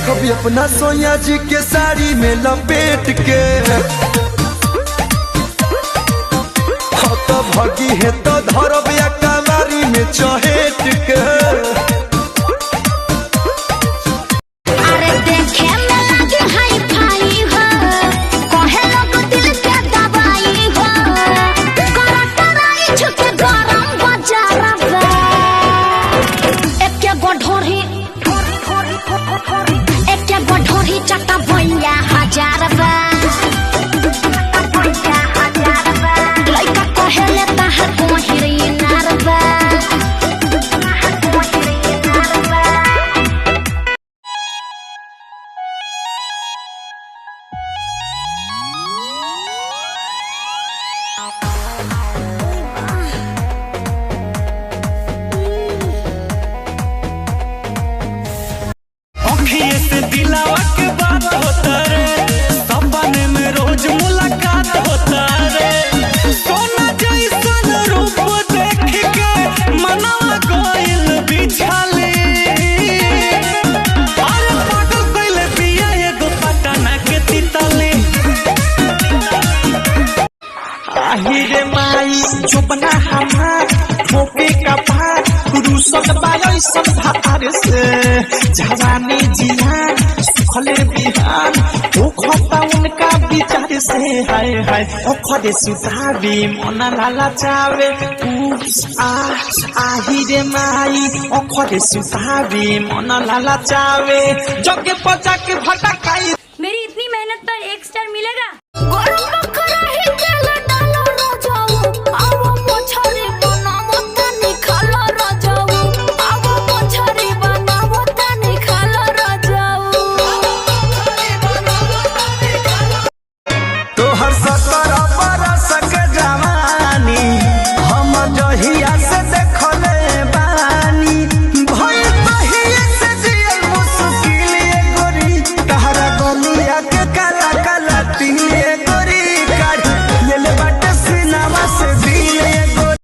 कभी अपना सोनिया जी के साड़ी में लपेट के तो भगी है तो धरब या कलारी में चहेट के। चटा भैया हजार लड़का कहेले ताहर कोहिरी नारबा से दिलावा के बात होता रे, सपने में रोज मुलाकात होता रे। सोना जैसन रूप देख के मनवा गइल बिछाले, अरे पागल कइले बिया एगो पटना के तितले। आहिरे माई चुपना हमार ठोके का भार रुसल बाई सब भार से जवानी जिहान सुखले बिहान ओ खता उनका विचार से हाय हाय ओ खदे सुताबी मना लाला चावे आहिरे माई ओ खदे सुताबी मना लाला चावे जगे पचा के भटकाई।